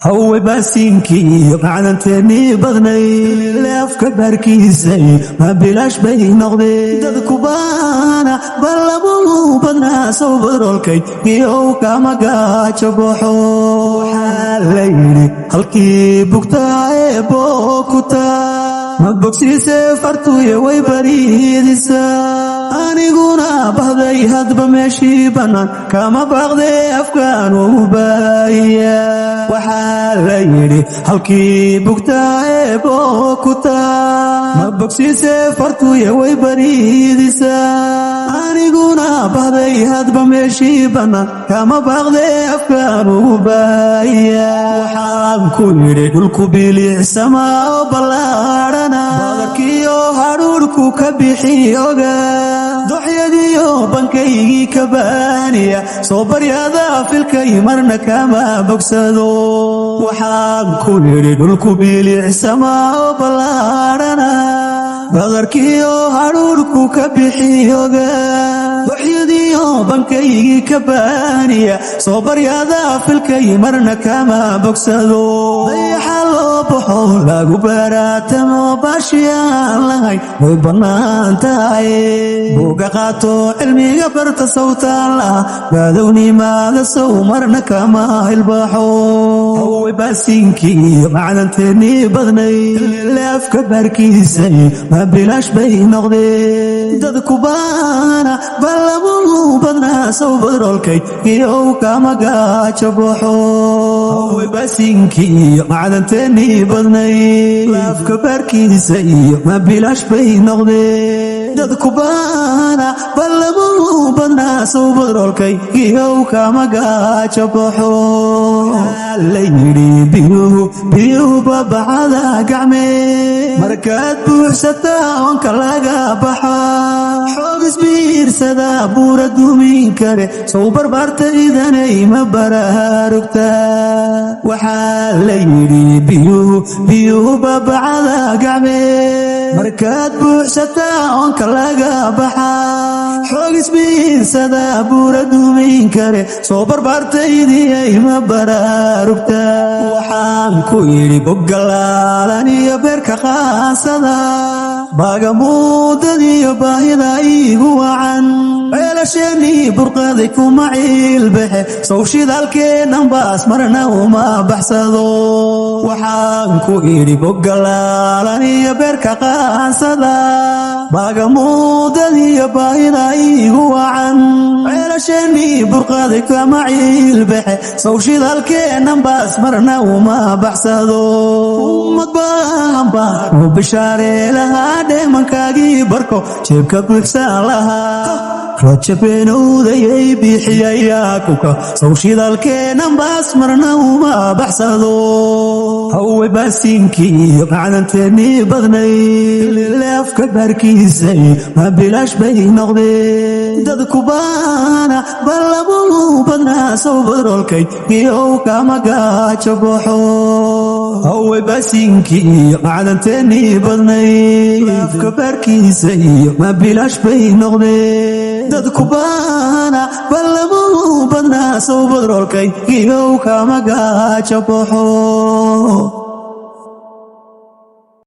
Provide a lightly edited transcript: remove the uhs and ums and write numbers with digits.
هو باسينكي معنتني بغني لافك باركيسي ما بلاش بين نغدي ددكو بانا بلبو بدنا صبرولكي يو كما قاچبوحو حاليني halkii bugtaaye bookutaa ma bogsiise fartuye way bariidisa aniguna bahday hadba meeshii bannaan kama baaqde afkaan u baaya waxaa la yidhi halkii bugtaaye bookutaa ma bogsiise fartuye way bariidisa aniguna bahday hadba meeshii bannaan kama baaqde afkaan u baaya ku yiri dhulku bilicsama oo ballaarana badkiyo haruurku ka bixiyoga doxyadiyo bankaygi ka baaniya soo baryada filkay marna kama bogsado waxaan ku yiri dhulku bilicsama oo ballaarana badkiyo haruurku ka bixiyoga doxyadiyo bankaygi ka baaniya soo baryada filkay marna kama bogsado xalo baxo lagu baraatamo baashiyaan lahayn way bannaantahay buuga qaato cilmiga barta sawtaan laha baadownimaada sow marna kama hilbaxo way baasiinkii macdanteeni badnay leefka baarkiisay ma bilaash bay noqdeen dadku baana balabu badnaa sow badrolkay iyo kama gaajaboxo way baasiinkii macdanteeni badnay leefka baarkiisay ma bilaash bay noqdeen dadku baana balabu badnaa sow badrolkay iyo kama gaajaboxo la yidhi biyuhu babacada gacme markaad buuxsata oonka laga baxa xoog isbiirsada buura dumin kare sow barbaartaydanay ma baraarugta waxaa la yidhi biyuhu babacada gacme markaad buuxsata oonka laga baxa xoog isbiirsada buura dumin kare soo barbaartaydiyay ma baraarugta waxaan ku yidhi boggalaalan iyo beerka qaasada baagamuudadiyo baahida iigu wacan ceelasheenii burqaday kuma ciilbaxe sow shidaalkeennan baas marna uma baxsado waxaan ku idhi boggalaalan iyo beerka qaasada baagamuudadiyo baahida iigu wacan ceelasheenii burqaday kuma ciilbaxe sow shidaalkeennan baas marna uma baxsado ummad baan baan u bishaaree lahaa dheemankaagii barko jeebka buuxsaan lahaa rajabeenowdayay bixiyayaa kuka sow shidaalkeennan baas marna uma baxsado haway baasiinkii macdanteeni badnay leefka baarkiisay ma bilaash bay noqdeen dadku baana balabu badnaa sow badrolkay iyo kama gaajaboxo haway baasiinkii macdanteeni badnay leefka baarkiisay ma bilaash bay noqdeen dadku baana balabu badnaa sow badrolkay iyo kama gaajaboxo